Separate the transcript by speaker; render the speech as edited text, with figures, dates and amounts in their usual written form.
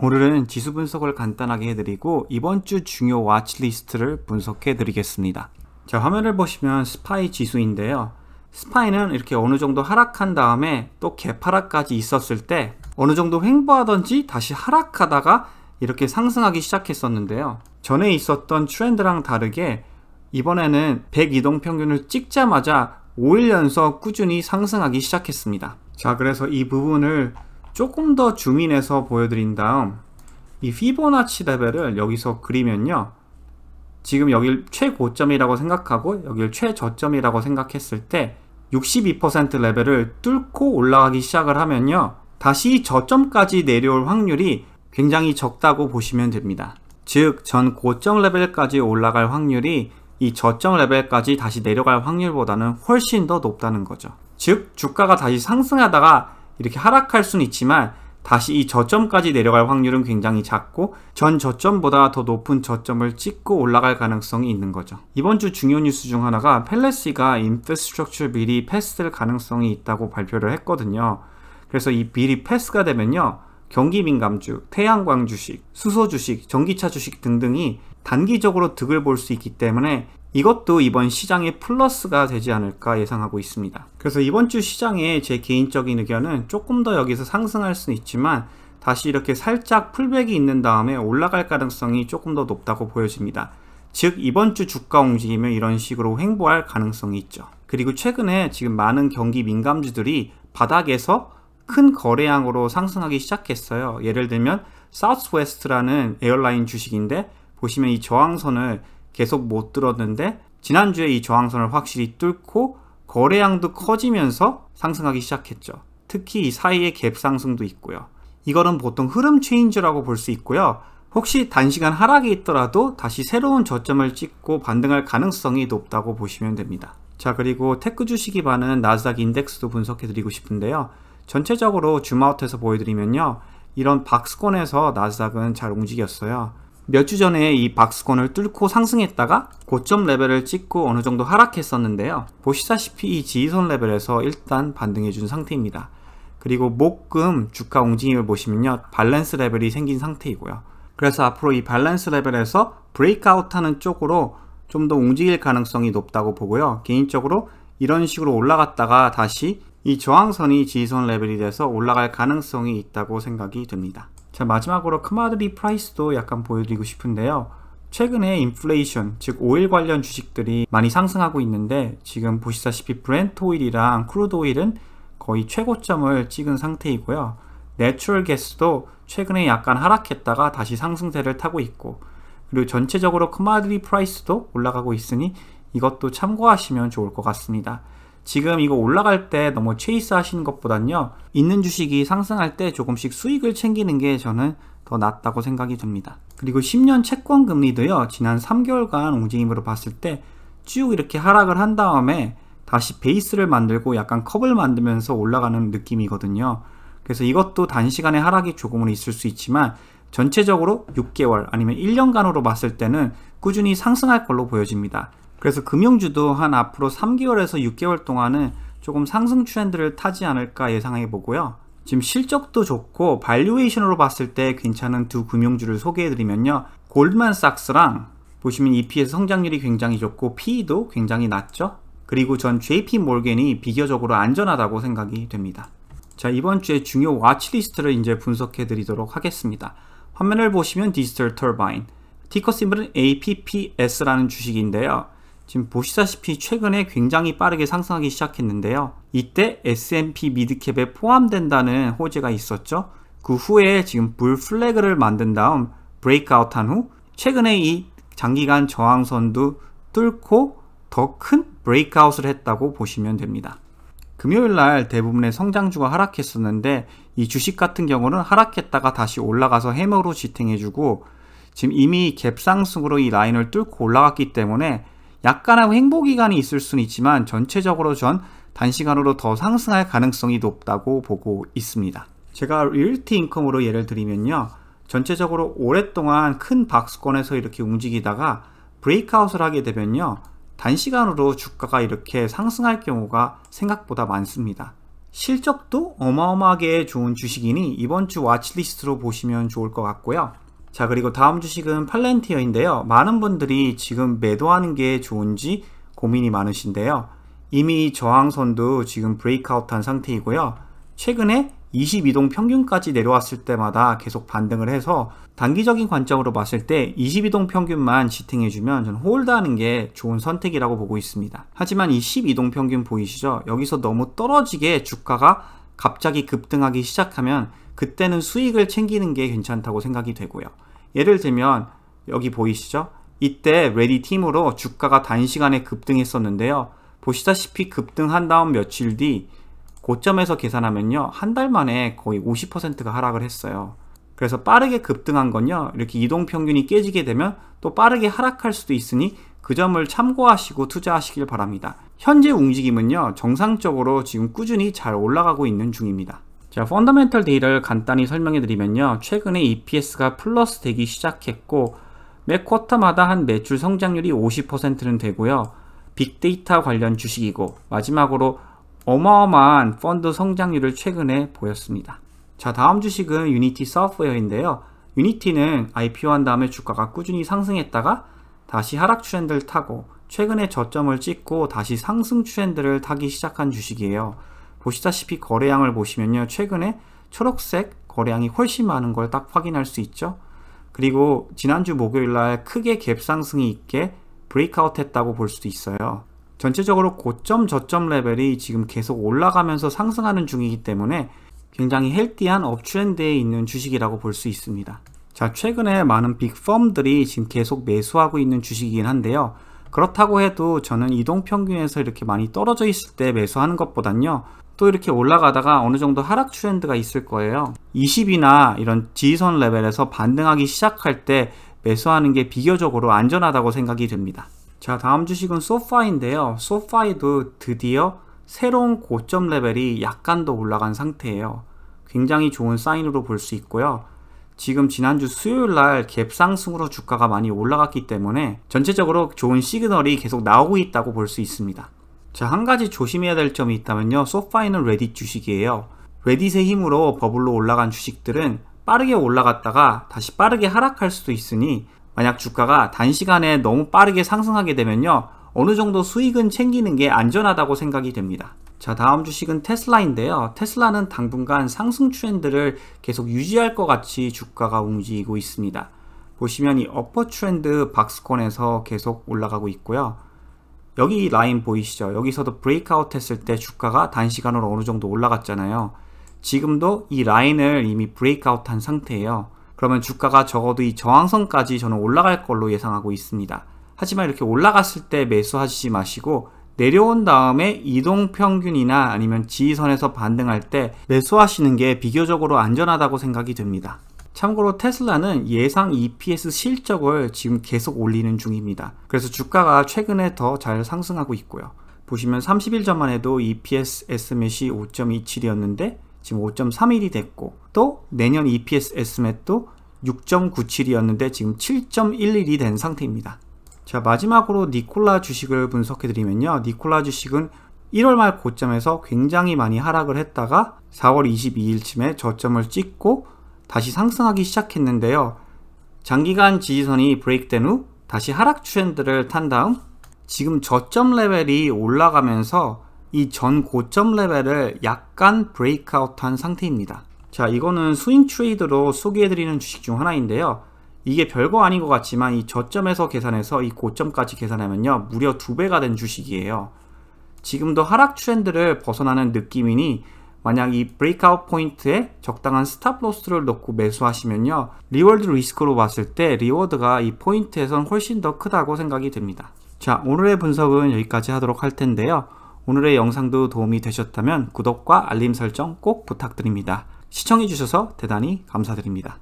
Speaker 1: 오늘은 지수 분석을 간단하게 해드리고 이번 주 중요 와치리스트를 분석해 드리겠습니다. 자, 화면을 보시면 스파이 지수인데요. 스파이는 이렇게 어느 정도 하락한 다음에 또 개파락까지 있었을 때 어느 정도 횡보하던지 다시 하락하다가 이렇게 상승하기 시작했었는데요. 전에 있었던 트렌드랑 다르게 이번에는 100이동평균을 찍자마자 5일 연속 꾸준히 상승하기 시작했습니다. 자, 그래서 이 부분을 조금 더 줌인해서 보여드린 다음 이 피보나치 레벨을 여기서 그리면요, 지금 여길 최고점이라고 생각하고 여길 최저점이라고 생각했을 때 62% 레벨을 뚫고 올라가기 시작을 하면요, 다시 저점까지 내려올 확률이 굉장히 적다고 보시면 됩니다. 즉, 전 고점 레벨까지 올라갈 확률이 이 저점 레벨까지 다시 내려갈 확률보다는 훨씬 더 높다는 거죠. 즉, 주가가 다시 상승하다가 이렇게 하락할 수는 있지만 다시 이 저점까지 내려갈 확률은 굉장히 작고 전 저점보다 더 높은 저점을 찍고 올라갈 가능성이 있는 거죠. 이번 주 중요 뉴스 중 하나가 펠레시가 인프라스트럭처 빌이 패스될 가능성이 있다고 발표를 했거든요. 그래서 이 빌이 패스가 되면요, 경기 민감주, 태양광 주식, 수소 주식, 전기차 주식 등등이 단기적으로 득을 볼 수 있기 때문에 이것도 이번 시장의 플러스가 되지 않을까 예상하고 있습니다. 그래서 이번 주 시장의 제 개인적인 의견은 조금 더 여기서 상승할 수는 있지만 다시 이렇게 살짝 풀백이 있는 다음에 올라갈 가능성이 조금 더 높다고 보여집니다. 즉, 이번 주 주가 움직이면 이런 식으로 횡보할 가능성이 있죠. 그리고 최근에 지금 많은 경기 민감주들이 바닥에서 큰 거래량으로 상승하기 시작했어요. 예를 들면 사우스웨스트라는 에어라인 주식인데 보시면 이 저항선을 계속 못 뚫었는데 지난주에 이 저항선을 확실히 뚫고 거래량도 커지면서 상승하기 시작했죠. 특히 이 사이에 갭 상승도 있고요. 이거는 보통 흐름 체인지라고 볼 수 있고요. 혹시 단시간 하락이 있더라도 다시 새로운 저점을 찍고 반등할 가능성이 높다고 보시면 됩니다. 자, 그리고 테크 주식이 많은 나스닥 인덱스도 분석해 드리고 싶은데요. 전체적으로 줌아웃해서 보여드리면요, 이런 박스권에서 나스닥은 잘 움직였어요. 몇 주 전에 이 박스권을 뚫고 상승했다가 고점 레벨을 찍고 어느 정도 하락했었는데요. 보시다시피 이 지지선 레벨에서 일단 반등해준 상태입니다. 그리고 목금 주가 움직임을 보시면요, 밸런스 레벨이 생긴 상태이고요. 그래서 앞으로 이 밸런스 레벨에서 브레이크아웃하는 쪽으로 좀 더 움직일 가능성이 높다고 보고요. 개인적으로 이런 식으로 올라갔다가 다시 이 저항선이 지지선 레벨이 돼서 올라갈 가능성이 있다고 생각이 듭니다. 자, 마지막으로 커머디티 프라이스도 약간 보여드리고 싶은데요. 최근에 인플레이션, 즉 오일 관련 주식들이 많이 상승하고 있는데 지금 보시다시피 브렌트 오일이랑 크루드 오일은 거의 최고점을 찍은 상태이고요. 내추럴 가스도 최근에 약간 하락했다가 다시 상승세를 타고 있고, 그리고 전체적으로 커머디티 프라이스도 올라가고 있으니 이것도 참고하시면 좋을 것 같습니다. 지금 이거 올라갈 때 너무 체이스 하시는 것보단요, 있는 주식이 상승할 때 조금씩 수익을 챙기는 게 저는 더 낫다고 생각이 듭니다. 그리고 10년 채권 금리도요, 지난 3개월간 움직임으로 봤을 때 쭉 이렇게 하락을 한 다음에 다시 베이스를 만들고 약간 컵을 만들면서 올라가는 느낌이거든요. 그래서 이것도 단시간에 하락이 조금은 있을 수 있지만 전체적으로 6개월 아니면 1년간으로 봤을 때는 꾸준히 상승할 걸로 보여집니다. 그래서 금융주도 한 앞으로 3개월에서 6개월 동안은 조금 상승 트렌드를 타지 않을까 예상해 보고요. 지금 실적도 좋고 발류에이션으로 봤을 때 괜찮은 두 금융주를 소개해 드리면요, 골드만삭스랑 보시면 EPS 성장률이 굉장히 좋고 PE도 굉장히 낮죠. 그리고 전 JP 몰겐이 비교적으로 안전하다고 생각이 됩니다. 자, 이번 주에 중요 와치리스트를 이제 분석해 드리도록 하겠습니다. 화면을 보시면 디지털 터바인, 티커 심볼은 APPS라는 주식인데요. 지금 보시다시피 최근에 굉장히 빠르게 상승하기 시작했는데요. 이때 S&P 미드캡에 포함된다는 호재가 있었죠. 그 후에 지금 불 플래그를 만든 다음 브레이크아웃한 후 최근에 이 장기간 저항선도 뚫고 더 큰 브레이크아웃을 했다고 보시면 됩니다. 금요일날 대부분의 성장주가 하락했었는데 이 주식 같은 경우는 하락했다가 다시 올라가서 해머로 지탱해주고 지금 이미 갭상승으로 이 라인을 뚫고 올라갔기 때문에 약간의 횡보 기간이 있을 수는 있지만 전체적으로 전 단시간으로 더 상승할 가능성이 높다고 보고 있습니다. 제가 리얼티 인컴으로 예를 들면요, 전체적으로 오랫동안 큰 박스권에서 이렇게 움직이다가 브레이크아웃을 하게 되면요, 단시간으로 주가가 이렇게 상승할 경우가 생각보다 많습니다. 실적도 어마어마하게 좋은 주식이니 이번 주 와치리스트로 보시면 좋을 것 같고요. 자, 그리고 다음 주식은 팔렌티어인데요. 많은 분들이 지금 매도하는 게 좋은지 고민이 많으신데요. 이미 저항선도 지금 브레이크아웃한 상태이고요. 최근에 22동 평균까지 내려왔을 때마다 계속 반등을 해서 단기적인 관점으로 봤을 때 22동 평균만 지탱해주면 저는 홀드하는 게 좋은 선택이라고 보고 있습니다. 하지만 이 12동 평균 보이시죠? 여기서 너무 떨어지게 주가가 갑자기 급등하기 시작하면 그때는 수익을 챙기는 게 괜찮다고 생각이 되고요. 예를 들면 여기 보이시죠? 이때 레디 팀으로 주가가 단시간에 급등했었는데요. 보시다시피 급등한 다음 며칠 뒤 고점에서 계산하면요, 한 달 만에 거의 50%가 하락을 했어요. 그래서 빠르게 급등한 건요, 이렇게 이동평균이 깨지게 되면 또 빠르게 하락할 수도 있으니 그 점을 참고하시고 투자하시길 바랍니다. 현재 움직임은요, 정상적으로 지금 꾸준히 잘 올라가고 있는 중입니다. 자, 펀더멘털 데이터를 간단히 설명해 드리면요, 최근에 EPS가 플러스 되기 시작했고 매 쿼터마다 한 매출 성장률이 50%는 되고요, 빅데이터 관련 주식이고 마지막으로 어마어마한 펀드 성장률을 최근에 보였습니다. 자, 다음 주식은 유니티 소프트웨어인데요. 유니티는 IPO한 다음에 주가가 꾸준히 상승했다가 다시 하락 트렌드를 타고 최근에 저점을 찍고 다시 상승 트렌드를 타기 시작한 주식이에요. 보시다시피 거래량을 보시면요, 최근에 초록색 거래량이 훨씬 많은 걸 딱 확인할 수 있죠. 그리고 지난주 목요일날 크게 갭 상승이 있게 브레이크아웃 했다고 볼 수도 있어요. 전체적으로 고점 저점 레벨이 지금 계속 올라가면서 상승하는 중이기 때문에 굉장히 헬티한 업트렌드에 있는 주식이라고 볼 수 있습니다. 자, 최근에 많은 빅펌들이 지금 계속 매수하고 있는 주식이긴 한데요. 그렇다고 해도 저는 이동평균에서 이렇게 많이 떨어져 있을 때 매수하는 것보단요, 또 이렇게 올라가다가 어느 정도 하락 트렌드가 있을 거예요. 20이나 이런 지지선 레벨에서 반등하기 시작할 때 매수하는 게 비교적으로 안전하다고 생각이 됩니다. 자, 다음 주식은 소파이인데요. 소파이도 드디어 새로운 고점 레벨이 약간 더 올라간 상태예요. 굉장히 좋은 사인으로 볼 수 있고요. 지금 지난주 수요일날 갭 상승으로 주가가 많이 올라갔기 때문에 전체적으로 좋은 시그널이 계속 나오고 있다고 볼 수 있습니다. 자, 한 가지 조심해야 될 점이 있다면요, 소파이는 레딧 주식이에요. 레딧의 힘으로 버블로 올라간 주식들은 빠르게 올라갔다가 다시 빠르게 하락할 수도 있으니 만약 주가가 단시간에 너무 빠르게 상승하게 되면요, 어느 정도 수익은 챙기는 게 안전하다고 생각이 됩니다. 자, 다음 주식은 테슬라인데요. 테슬라는 당분간 상승 트렌드를 계속 유지할 것 같이 주가가 움직이고 있습니다. 보시면 이 어퍼 트렌드 박스권에서 계속 올라가고 있고요. 여기 라인 보이시죠? 여기서도 브레이크아웃 했을 때 주가가 단시간으로 어느 정도 올라갔잖아요. 지금도 이 라인을 이미 브레이크아웃 한 상태예요. 그러면 주가가 적어도 이 저항선까지 저는 올라갈 걸로 예상하고 있습니다. 하지만 이렇게 올라갔을 때 매수하시지 마시고 내려온 다음에 이동평균이나 아니면 지지선에서 반등할 때 매수하시는 게 비교적으로 안전하다고 생각이 듭니다. 참고로 테슬라는 예상 EPS 실적을 지금 계속 올리는 중입니다. 그래서 주가가 최근에 더 잘 상승하고 있고요. 보시면 30일 전만 해도 EPS 에스timate 5.27이었는데 지금 5.31이 됐고, 또 내년 EPS 에스티메이트도 6.97이었는데 지금 7.11이 된 상태입니다. 자, 마지막으로 니콜라 주식을 분석해 드리면요, 니콜라 주식은 1월 말 고점에서 굉장히 많이 하락을 했다가 4월 22일쯤에 저점을 찍고 다시 상승하기 시작했는데요, 장기간 지지선이 브레이크된 후 다시 하락 트렌드를 탄 다음 지금 저점 레벨이 올라가면서 이 전 고점 레벨을 약간 브레이크아웃한 상태입니다. 자, 이거는 스윙 트레이드로 소개해드리는 주식 중 하나인데요, 이게 별거 아닌 것 같지만 이 저점에서 계산해서 이 고점까지 계산하면요, 무려 2배가 된 주식이에요. 지금도 하락 트렌드를 벗어나는 느낌이니 만약 이 브레이크아웃 포인트에 적당한 스탑로스를 넣고 매수하시면요, 리워드 리스크로 봤을 때 리워드가 이 포인트에선 훨씬 더 크다고 생각이 됩니다. 자, 오늘의 분석은 여기까지 하도록 할 텐데요, 오늘의 영상도 도움이 되셨다면 구독과 알림 설정 꼭 부탁드립니다. 시청해주셔서 대단히 감사드립니다.